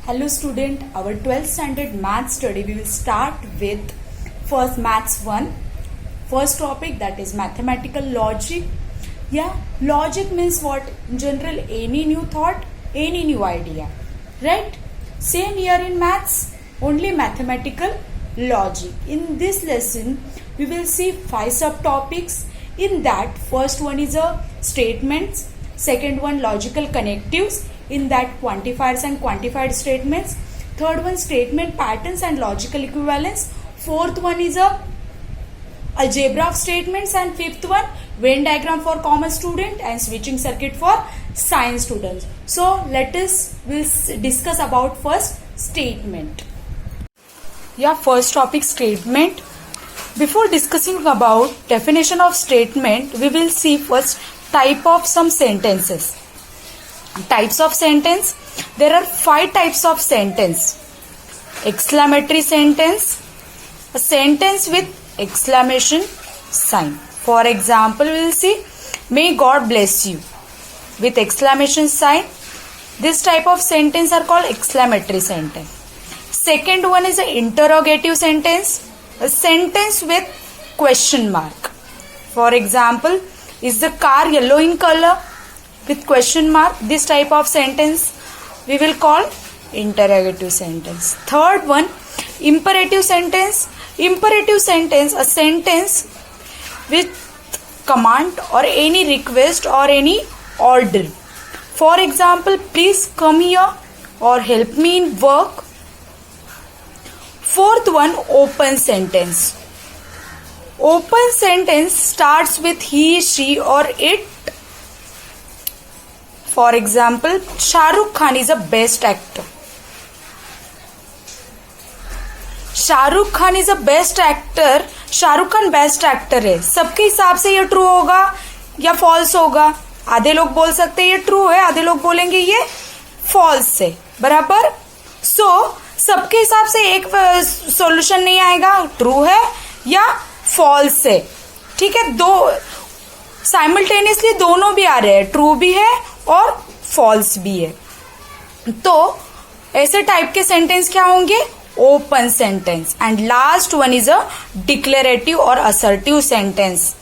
Hello student, our 12th standard math study we will start with first maths 1. First topic, that is mathematical logic. Yeah, logic means what? In general, any new thought, any new idea. Right? Same here in maths, only mathematical logic. In this lesson, we will see 5 subtopics. In that, first one is a statements, second one logical connectives, in that quantifiers and quantified statements, third one statement patterns and logical equivalence, fourth one is a algebra of statements, and fifth one Venn diagram for common student and switching circuit for science students. So we'll discuss about first statement. Yeah, first topic statement. Before discussing about definition of statement, we will see first type of some sentences. Types of sentence. There are 5 types of sentence. Exclamatory sentence, a sentence with exclamation sign. For example, we will see may God bless you with exclamation sign. This type of sentence are called exclamatory sentence. Second one is an interrogative sentence, a sentence with question mark. For example, is the car yellow in color? With question mark, this type of sentence we will call interrogative sentence. Third one, imperative sentence. Imperative sentence, a sentence with command or any request or any order. For example, please come here or help me in work. Fourth one, open sentence. Open sentence starts with he, she or it. For example, Shah Rukh Khan is the best actor. Shah Rukh Khan is the best actor. Shah Rukh Khan best actor है. सबके हिसाब से ये true होगा या false होगा? आधे लोग बोल सकते हैं ये ट्रू है, आधे लोग बोलेंगे ये फॉल्स है. बराबर? सो सबके हिसाब से एक सॉल्यूशन नहीं आएगा, ट्रू है या फॉल्स है. ठीक है, दो साइमल्टेनियसली दोनों भी आ रहे हैं, ट्रू भी है और फॉल्स भी है. तो ऐसे टाइप के सेंटेंस क्या होंगे? Open sentence. And last one is a declarative or assertive sentence.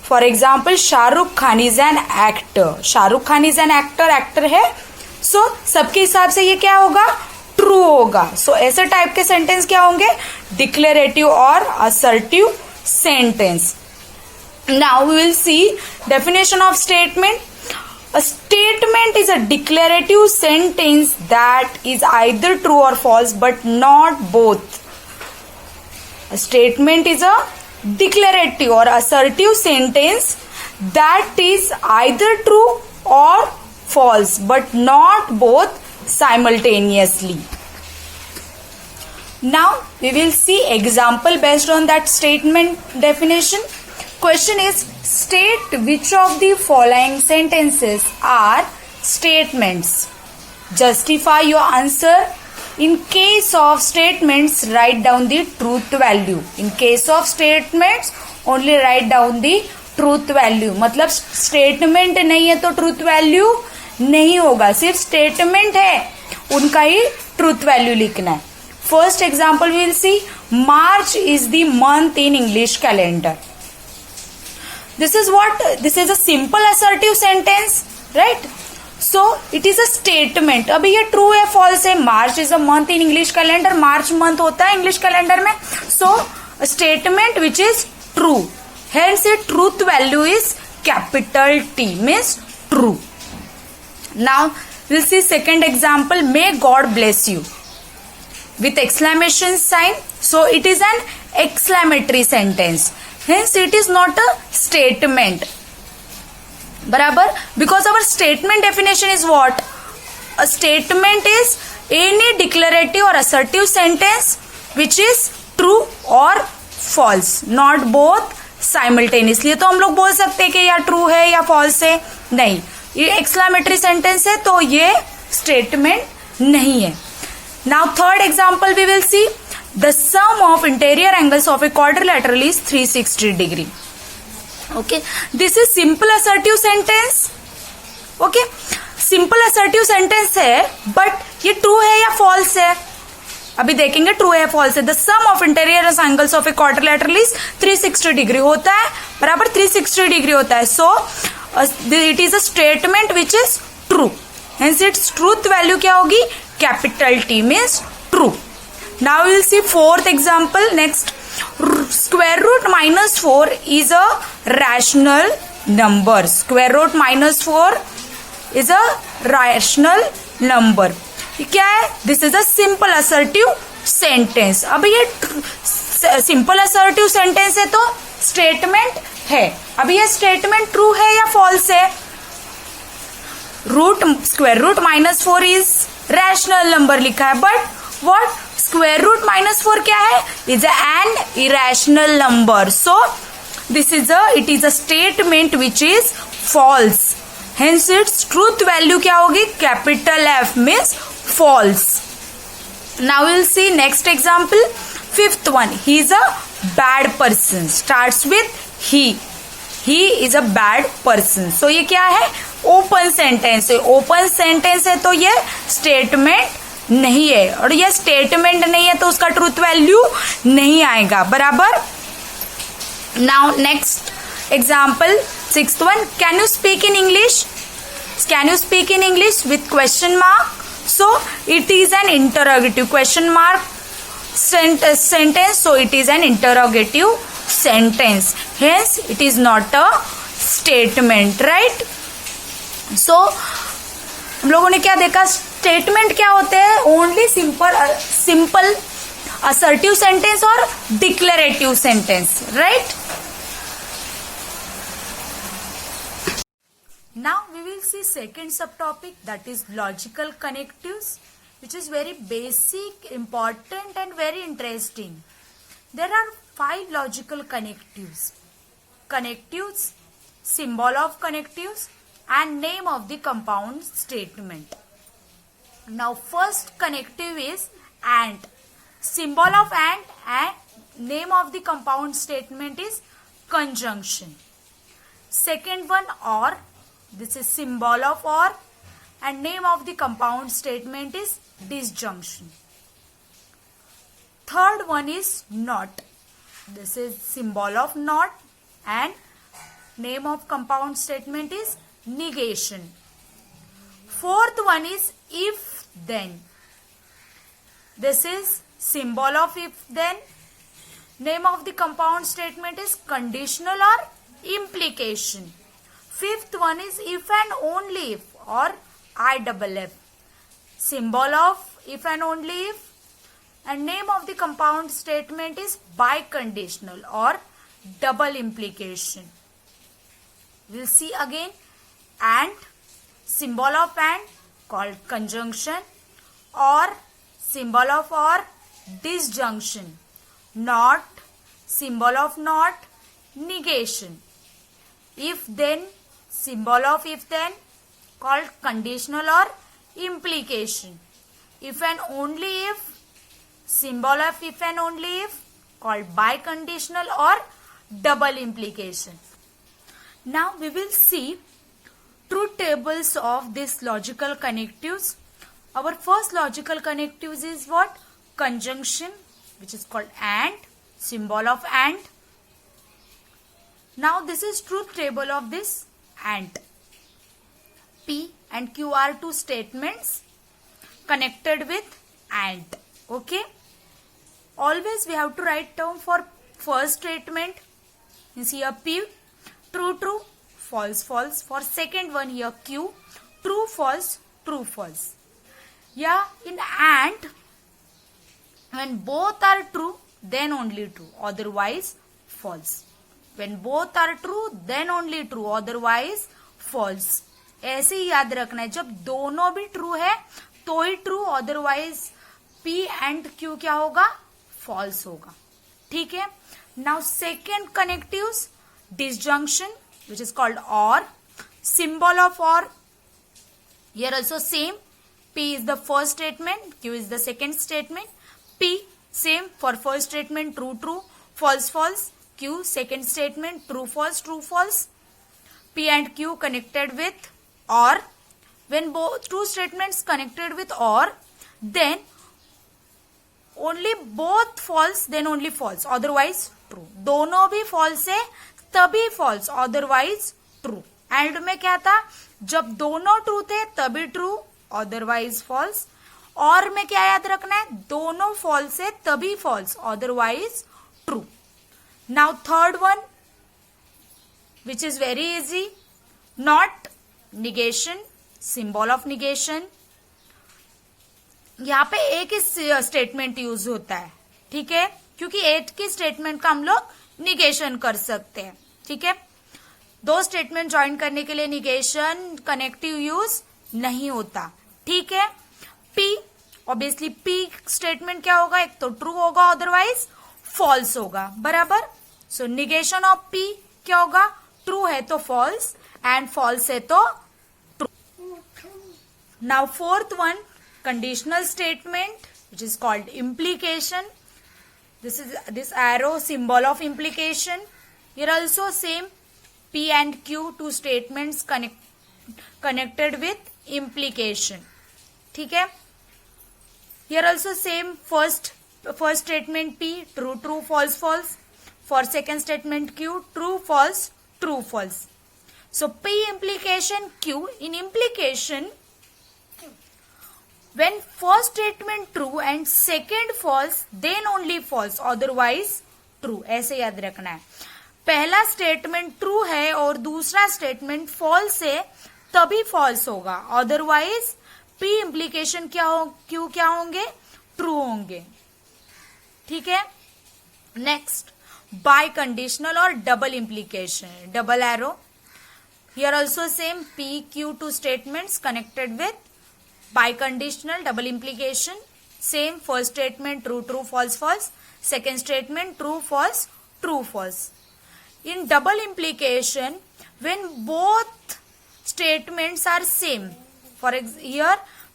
For example, Shahrukh Khan is an actor. Shahrukh Khan is an actor, actor है. सो सबके हिसाब से ये क्या होगा? ट्रू होगा. सो ऐसे टाइप के सेंटेंस क्या होंगे? Declarative or assertive sentence. Now we will see definition of statement. A statement is a declarative sentence that is either true or false but not both. A statement is a declarative or assertive sentence that is either true or false but not both simultaneously. Now we will see example based on that statement definition. Question is, state which of the following sentences are statements. Justify your answer. In case of statements, write down the truth value. In case of statements, only write down the truth value. मतलब statement नहीं है तो truth value नहीं होगा. सिर्फ statement है, उनका ही truth value लिखना है. First example we will see, March is the month in English calendar. This is what? This is a simple assertive sentence, right? So it is a statement. अभी ये true है, false है? March is a month in English calendar. March month होता है English calendar में. So a statement which is true. Hence its truth value is capital T, means true. Now we'll see second example. May God bless you with exclamation sign. So it is an exclamatory sentence. Hence it is not a statement. बराबर? Because our statement definition is what? A statement is any declarative or assertive sentence which is true or false, not both simultaneously. तो हम लोग बोल सकते हैं कि या true है या फॉल्स है. नहीं, ये एक्सक्लेमेटरी सेंटेंस है तो ये स्टेटमेंट नहीं है. Now third example we will see, the sum of interior angles of a quadrilateral is 360 degree. Okay, this is simple assertive sentence. Okay, simple assertive sentence है, बट ये ट्रू है या false false है? अभी देखेंगे true है false है। The sum of interior angles of a quadrilateral is 360 degree होता है, बराबर 360 डिग्री होता है। So it is a statement which is true, hence its truth value क्या होगी? Capital T means true. Now will see fourth example next. Square root -4 is a rational number. Square root -4 is a rational number. ये क्या है? This is a simple assertive sentence. अब ये simple assertive sentence है तो statement है। अभी ये statement true है या false है? Square root -4 is rational number लिखा है, but what? Square root -4 क्या है? Is an irrational number. So it is a statement which is false. Hence its truth value क्या होगी? Capital F means false. Now we'll see next example. Fifth one. He is a bad person. Starts with he. He is a bad person. So ये क्या है? Open sentence है. Open sentence है तो ये statement नहीं है, और ये स्टेटमेंट नहीं है तो उसका ट्रूथ वैल्यू नहीं आएगा, बराबर। Now next example, sixth one. Can you speak in English? Can you speak in English with question mark? So it is an interrogative question mark sentence, so it is an interrogative sentence, hence it is not a statement, right? So हम लोगों ने क्या देखा? Statement क्या होते हैं? Only simple assertive sentence और declarative sentence, right? Now we will see second sub topic, that is logical connectives, which is very basic, important and very interesting. There are 5 logical connectives. Connectives, symbol of connectives and name of the compound statement. Now first connective is and. Symbol of and name of the compound statement is conjunction. Second one or. This is symbol of or and name of the compound statement is disjunction. Third one is not. This is symbol of not and name of compound statement is negation. Fourth one is if then. This is symbol of if then. Name of the compound statement is conditional or implication. Fifth one is if and only if or IFF. Symbol of if and only if and name of the compound statement is biconditional or double implication. We'll see again. And symbol of and called conjunction, or symbol of or disjunction. Not symbol of not negation. If then symbol of if then called conditional or implication. If and only if symbol of if and only if called biconditional or double implication. Now we will see truth tables of this logical connectives. Our first logical connectives is what? Conjunction, which is called and, symbol of and. Now this is truth table of this and. P and Q are two statements connected with and. Okay. Always we have to write down for first statement. Means here P, true, true, false, false. For second one here Q, true, false, true, false. Yeah, in and, when both are true, then only true. Otherwise, false. When both are true, then only true. Otherwise, false. ऐसे ही याद रखना है, जब दोनों भी true है तो ही true, otherwise P and Q क्या होगा? फॉल्स होगा. ठीक है. Now second connectives, disjunction, which is called or. Symbol of or, here also same. P is the first statement, Q is the second statement. P same for first statement, true, true, false, false. Q second statement, true, false, true, false. P and Q connected with or. When both two statements connected with or, then only both false then only false otherwise true, दोनों भी false है तभी false otherwise true. And में क्या था, जब दोनों true थे तभी ट्रू अदरवाइज फॉल्स, और में क्या याद रखना है, दोनों फॉल्स है तभी false otherwise true. Now third one which is very easy, not negation, symbol of negation. यहां पे एक ही स्टेटमेंट यूज होता है, ठीक है, क्योंकि एक की स्टेटमेंट का हम लोग निगेशन कर सकते हैं, ठीक है। दो स्टेटमेंट ज्वाइन करने के लिए निगेशन कनेक्टिव यूज नहीं होता, ठीक है। पी, ऑब्वियसली पी स्टेटमेंट क्या होगा, एक तो ट्रू होगा अदरवाइज फॉल्स होगा, बराबर। सो निगेशन ऑफ पी क्या होगा, ट्रू है तो फॉल्स एंड फॉल्स है तो true. Now fourth one, conditional statement which is called implication. This is this arrow symbol of implication. Here also same P and Q, two statements connected with implication, ठीक है। Here also same first statement P, true true false false, for second statement Q, true false true false. So P implication Q, in implication when first statement true and second false then only false otherwise true, ऐसे याद रखना है। पहला statement true है और दूसरा statement false है तभी फॉल्स होगा, अदरवाइज पी इम्प्लीकेशन क्या हो, क्यू क्या होंगे, ट्रू होंगे, ठीक है। नेक्स्ट बाय कंडीशनल और double implication, double arrow. Here also same P Q, two statements connected with biconditional double implication, same first statement true true false false, second statement true false true false. In double implication when both statements are same, for here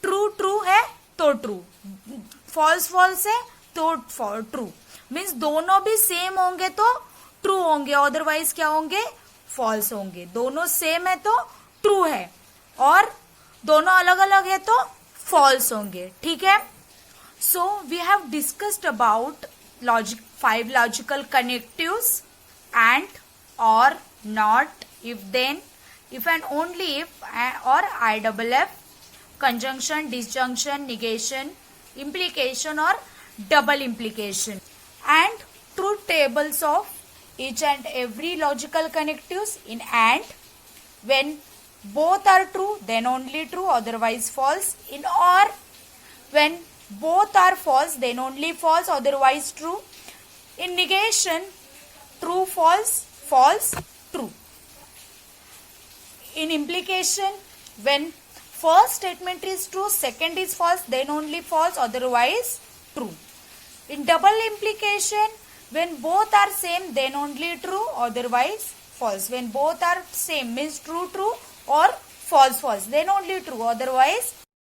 true true है तो true, false false है तो true, means दोनों भी same होंगे तो true होंगे, otherwise क्या होंगे, false होंगे। दोनों same है तो true है और दोनों अलग अलग है तो फॉल्स होंगे, ठीक है। So we have discussed about logic 5 logical connectives and, or, not, if then, if and only if, or IFF, conjunction, disjunction, negation, implication और double implication, and truth tables of each and every logical connectives in and, when both are true then only true otherwise false, in or when both are false then only false otherwise true, in negation true false false true, in implication when first statement is true second is false then only false otherwise true, in double implication when both are same then only true otherwise false, when both are same means true true or false false then only true otherwise